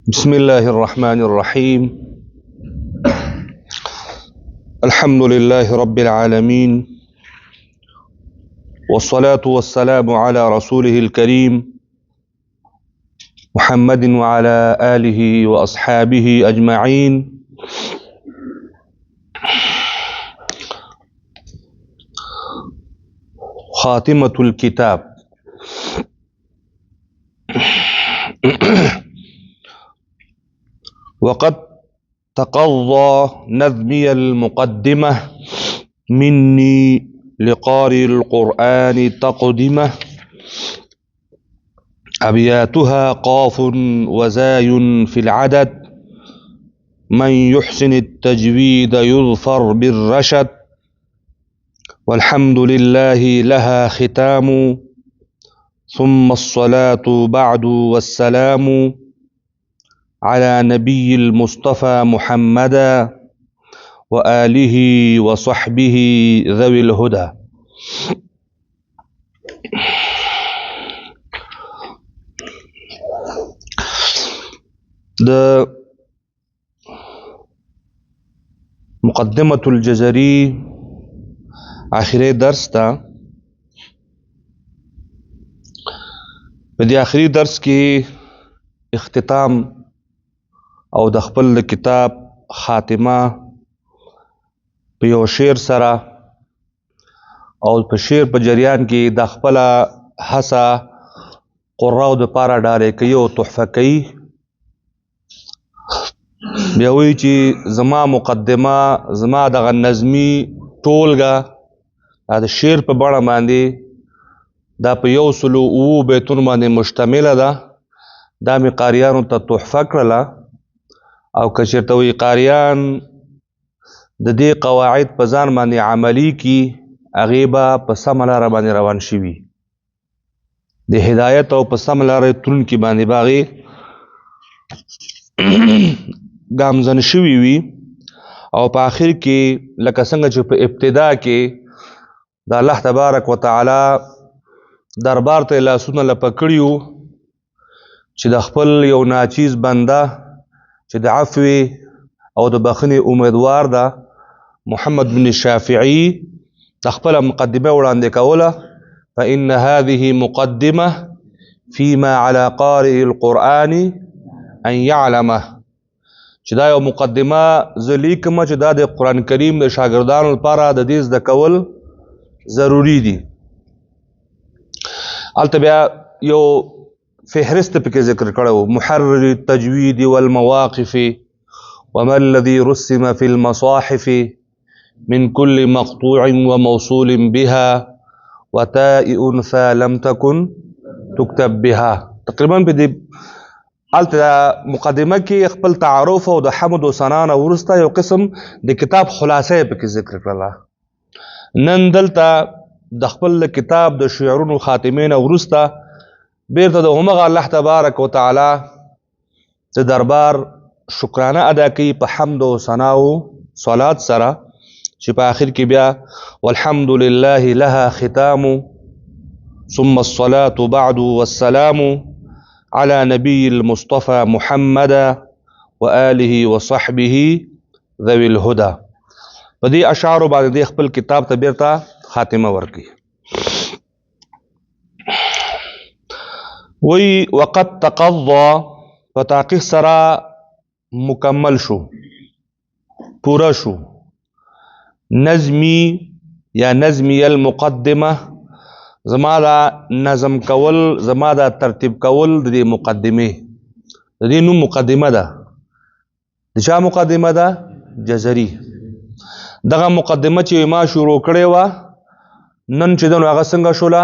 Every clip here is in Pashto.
بسم الله الرحمن الرحيم. الحمد لله رب العالمين، والصلاة والسلام على رسوله الكريم محمد وعلى آله وأصحابه أجمعين. خاتمة الكتاب. وقد تقضى نظمي المقدمة مني لقارئ القرآن تقدمة. أبياتها قاف وزاي في العدد، من يحسن التجويد يظفر بالرشد. والحمد لله لها ختام، ثم الصلاة بعد والسلام على نبي المصطفى محمدا وآله وصحبه ذوي الهدى. د مقدمة الجزري آخری درس تا. په دې آخری درس کې اختتام او د خپل کتاب خاتمه په یو شعر سره او په شعر په جریان کې د خپل هڅه قراو د پاره ډالې کوي او تحفه کوي. بیا وایي چې زما مقدمه، زما دغه نظمي ټولګه د شعر په بڼه باندې دا په 107 بیتونو باندې مشتمله ده. دا مې قاریانو ته تحفه کړله، او که چېرته وایي قاریان د دې قواعد په ځان باندې عملي کي، هغې به په سمه لاره باندې روان شوي، د هدایت او په سمه لاره تلونکي باندې به هغې ګامزن شوي وي. او په آخر کې لکه څنګه چې په ابتدا کې د الله تبارک وتعالی دربار ته لاسونه لپه کړي وو چې د خپل یو ناچیز بنده چې د عفو او د بخښنې امیدوار ده، محمد بن شافعي د خپله مقدمه وړاندې کوله. فإن هذه مقدمة فيما على قارئ القرآن أن يعلمه، چې دا یو مقدمه زه لیکم چې دا د قرآن کریم د شاګردانو لپاره د دې زده کول ضروري دي. هلته بیا یو فهرست پکې ذکر کړو: محرر التجوید والمواقف وما الذي رسم في المصاحف من كل مقطوع وموصول بها وتاء أنثى لم تكن تكتب بها. تقریبا په دې هلته مقدمه کې خپل تعارف او د حمد و ثنا نه وروسته یو قسم د کتاب خلاصه یې پکې ذکر کړله. نن دلته د خپل کتاب د شعرونو خاتمې نه وروسته بیرته د همغه الله تبارک وتعالی د دربار شکرانه ادا کوي په حمد و ثنا او صلات سره، چې په آخر کې بیا والحمد لله لها ختام، ثم الصلاة بعد والسلام على نبي المصطفى محمدا وآله وصحبه ذوي الهدى. په دې اشعارو باندې خپل کتاب ته بیرته خاتمه ورکړي. وی وقد تقضى، په تحقیق سره مکمل شو، پورا شو، نظمی یا نظمی المقدمه، زما دا نظم کول، زما دا ترتیب کول د دې مقدمه، د دې نوم مقدمه ده. د چا مقدمه ده؟ جزري. دغه مقدمه چې ما شروع کړې وه، نن چې ده نو هغه څنګه شوله؟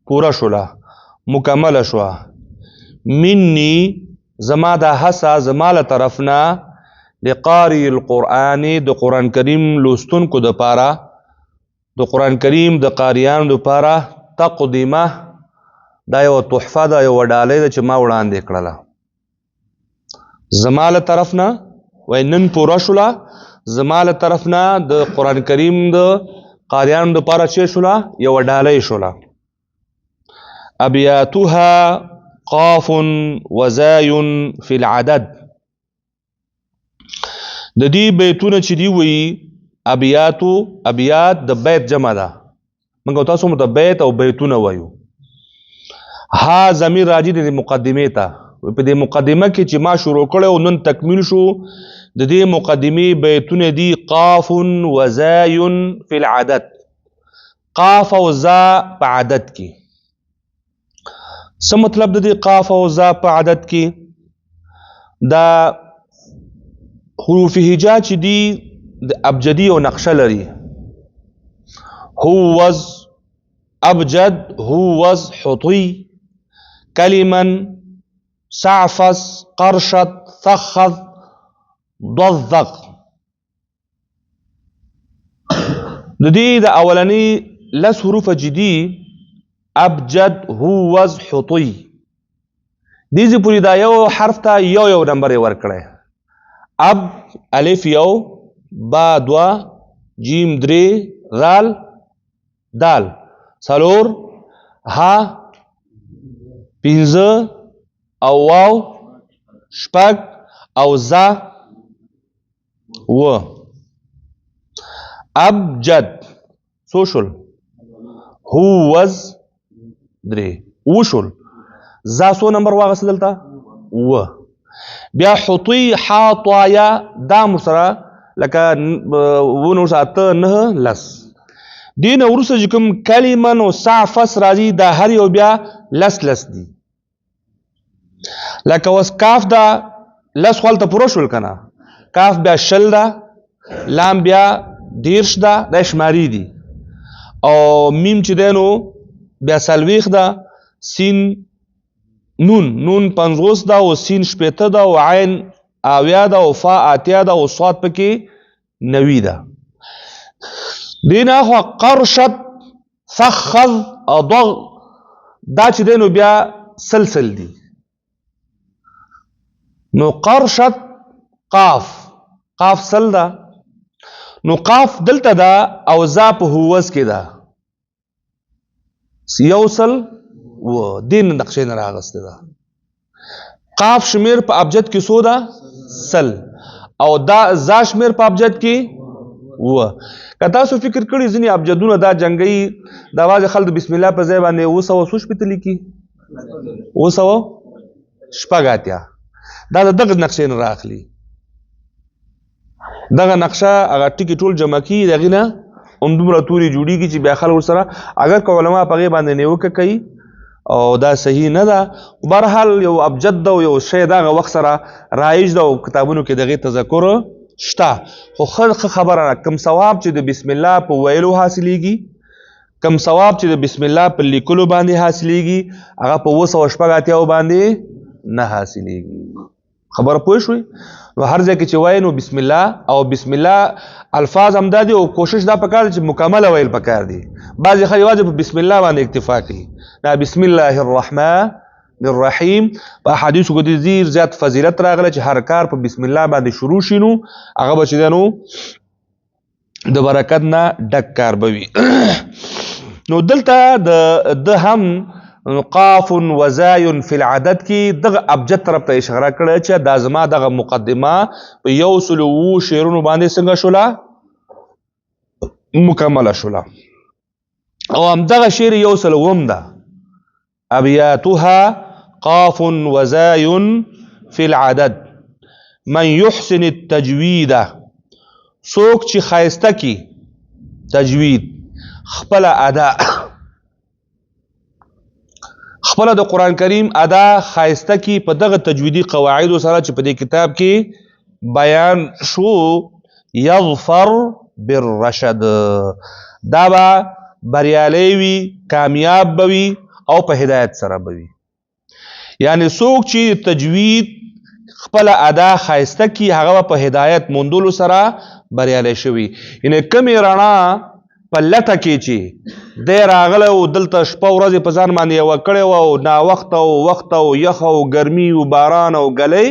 پورا شوله، مکمل شوه. منی، زما دا هڅه زما له طرف نه، لقارئ القرآن، د قرآن کریم لوستونکو دپاره، د قرآن کریم د قاریانو دپاره، تقدمه، دا یو تحفه ده، یو ډالۍ ده چې ما وړاندې کړله. زما له طرف نه وای نن پوره شوله، زما له طرف نه د قرآن کریم د قاریانو دپاره چې شوله؟ یو ډالۍ شوله. ابیاتها، قاف وزاي في العدد. د دې بیتونه چې دی وی ابیات د بیت جمع ده. موږ تاسو مت بیت او بیتونه وایو. ها ضمیر راځي د مقدمه ته. په دې مقدمه کې چې ما شروع کړو نن تکمیل شو. د دې مقدمه بیتونه دي قاف وزاي في العدد. قاف او زا په عدد کې. څه مطلب د دې قاف او زا په عدد کې؟ دا حروف هجا چې دي د ابجدي او نقشه لري. هوز ابجد، هوز حطي، کلما، سعفس، قرشت، ثخذ، ضذق. د دې د اولنی لس حروف جدي ابجد، هوز، حطي. دې چې پوری دا یو حرف ته یو نمبر یې ورکړی. اب الف یو، با دوا، جیم درې، ذال دال څلور، ها پنځه، او واو شپږ، او زا و. ابجد څو شول؟ هوز درې. وشول زا څو نمبر واغسته دلته؟ و. بیا حطي حاطایا دا مسره لکه ونو ساته نه لس. دین ورسره چې کوم کلمن او سعفس راځي دا هر یو بیا لس دي. لکه وس کاف دا لس خپلته پوره شول کنه. کاف بیا شل دا، لام بیا دیرش دا، دا شماری دي. او میم چې دینو بیا سلويخ دا، سین نون 50 دا، او سین شپېته دا، او عین اویا دا، او فا اتیا دا، او صاد پکې 90 دا. دینا خو قرشت، ثخذ، او ضغ دا چې دینو بیا سلسل دي. نو قرشت قاف سل دا. نو قاف دلته دا او زا په هوز کې دا یوسل و دین نقشې نه راغسته دا. قاف شمیر په ابجد کې سو دا سل، او دا زا شمیر په ابجد کې و. کتا سو فکر کړی ځنی ابجدونه دا جنگي د आवाज خلد بسم الله په ځای باندې وسو سوش پته لیکي وسو شپګاتیا. دا دغه نقشې نه راخلی. دغه نقشه هغه ټکی ټول جمع کی دغه نه دومره توري جوړیږي چې بیا خلک سره اگر کو علماء په غي باندې نیوکه کوي او دا صحیح نه ده. بهرحال یو ابجد او یو شی دغه وخت سره رایج ده او کتابونو کې دغه تذکر شته. خو خبره کم ثواب چې د بسم الله په ویلو حاصلېږي، کم ثواب چې د بسم الله په لیکلو باندې حاصلېږي، هغه په 280 باندې نه حاصلېږي. خبر پوه شوي؟ نو هر ځای کې چې وایي نو بسم الله او بسم الله الفاظ هم دا دي او کوشش دا پکار چې مکمل ویل پکار دي. بعضې خلک واجب بسم الله باندې اکتفا کوي. دا بسم الله الرحمن الرحیم په حدیثو کې ډېر زیات فضیلت راغله چې هر کار په بسم الله باندې شروع شي نو هغه به چې دی نو د برکت نه ډک کار به وي. نو دلته د هم قاف وزاي في العدد کې دغه ابجد طرف ته اشاره کړه چې دا زما دغه مقدمه په 100 شعرونو باندې څنګه شوله مکمله شوله. او هم دغه شعر 100 ده. ابياتها قاف وزاي في العدد من يحسن التجويد. څوک چې خایسته کی تجوید خپل ادا، خپل د قران کریم ادا خایسته کی په دغه تجویدی قواعد سره چې په دې کتاب کې بیان شو، یظفر بالرشد. دا به بریالی وي، کامیاب بوي او په هدایت سره بوي. یعنی څوک چې تجوید خپل ادا خایسته کی هغه په هدایت موندلو سره بریالی شوی. یعنی کمی رڼا په لټه کې چې دی راغلی او دلته شپه ورځې په ځان باندې یوه کړې وه او ناوخته او وخت او یخ او ګرمي او باران او ګلی،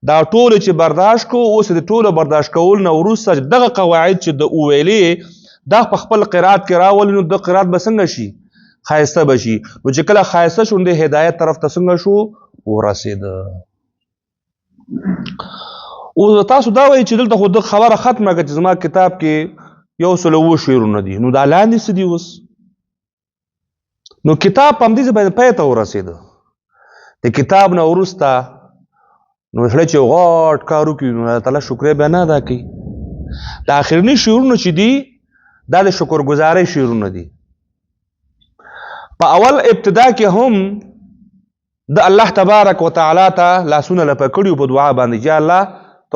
دا ټولې چې برداشت کو، اوس د ټولو برداشت کول نه وروسته دغه قواعد چې د وویلې دا په خپل قرات کې راولي نو د قرات به څنګه شي؟ خایسته بشي. نو چې کله خایسته شو د هدایت طرف ته څنګه شو ورسېد. او تاسو دا وایي چې دلته خو د خبره ختمه کړه چې زما کتاب کې 107 شعرونه دي. نو دا لاندې څه دي اوس؟ نو کتاب په همدې ځای باندې پای ته ورسېد. د کتاب نه وروسته نو سړی چې غټ کار وکړي نو الله تعالی شکریا بیا نه ادا کوي. د آخرني شعرونه چې دي دا د شکرګزارۍ شعرونه دي. په اول ابتدا کې هم د الله تبارک وتعالى ته لاسونه لپه کړي په دعا باندې چې الله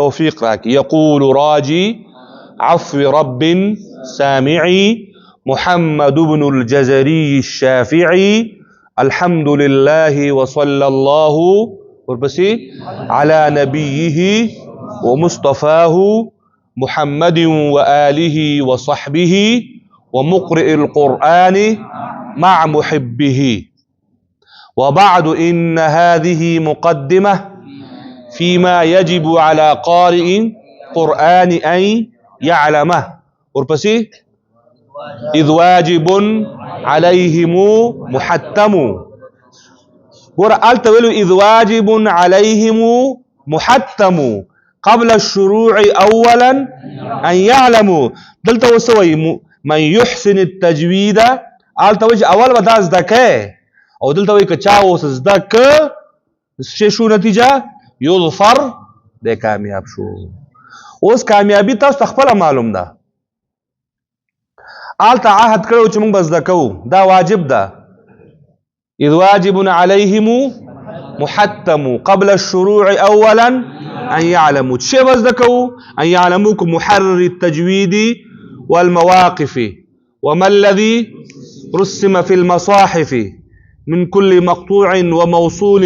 توفیق راکړي. یقول راجي عفو رب سامعي محمد بن الجزري الشافعي الحمد لله وصلى الله ورپسې على نبيه ومصطفاه محمد وآله وصحبه ومقرئ القرآن مع محبه. وبعد إن هذه مقدمة فيما يجب على قارئ قرآن أن يعلمه ورپسې إذ واجب عليهم محتم. ورألت ولو إذ واجب عليهم محتم قبل الشروع أولا أن يعلموا. دلته وسوي من يحسن التجويد آلته وجه اول به دا زده کوي او دلته وایي که چا اوس زده که شو نتیجه یظفر دی کامیاب شو. اوس کامیابی تاسو خپله معلوم ده. آلته عهد کړو چې موږ به زده کوو دا واجب ده. اذ واجب عليهم محتم قبل الشروع اولا ان يعلموا. شی به زده کوو ان يعلموا محرر التجوید والمواقف وما الذي رسم في المصاحف من كل مقطوع وموصول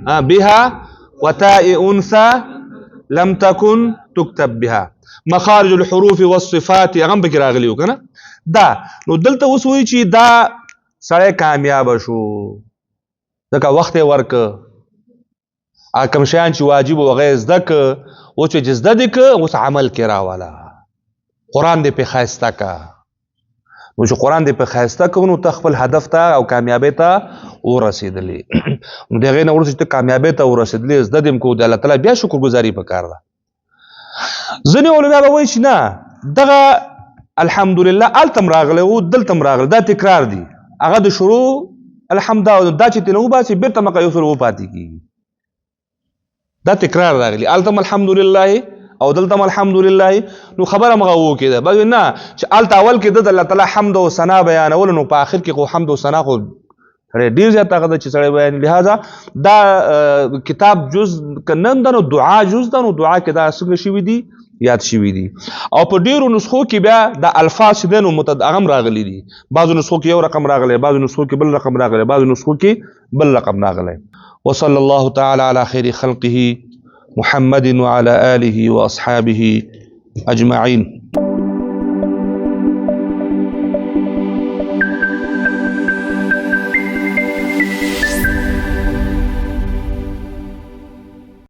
بها وتاء أنثى لم تكن تكتب بها مخارج الحروف والصفات اغم پکې راغلی و کنه. دا نو دلته اوس وایي چې دا سړی کامیاب شو ځکه وخت یې ورکه کوم شیان چې واجب و هغه زده که اوس چې زده دې که اوس عمل کې راوله قرآن دې پې ښایسته که. نو چې قرآن دې په ښایسته کړو نو ته خپل هدف ته او کامیابۍ ته ورسېدلې. نو د هغې نه وروسته چې ته کامیابۍ ته ورسېدلې زده دې هم کوو د الله تعالی بیا شکرګزاري پکار ده. ځینې علما به وایي چې نه دغه الحمدلله هلته هم راغلی او دلته هم راغلی دا تکرار دي. هغه د شروع الحمد دا چې ترې نه وباسي بېرته مکه یو سل وپاتې کېږي. دا تکرار راغلی هلته هم الحمدلله او دلته الحمدلله. نو خبره مغه وکړه ده بل نه چې الته اول کې د الله تعالی حمد او ثنا بیانول نو په اخر کې خو حمد او ثنا خو ډیر زیات هغه چې سړی بیان. لہذا دا کتاب جز کنن د دعا جز د دعا کې دا څنګه شوی دي یاد شوی دي. او په ډیرو نسخو کې بیا د الفاظ چې دنو متدغم راغلي دي. بعضو نسخو کې یو رقم راغلی بعضو نسخو کې بل رقم راغلی بعضو نسخو کې بل رقم راغلی. وصلى الله تعالى على خير خلقه محمد وعلى آله وأصحابه أجمعين.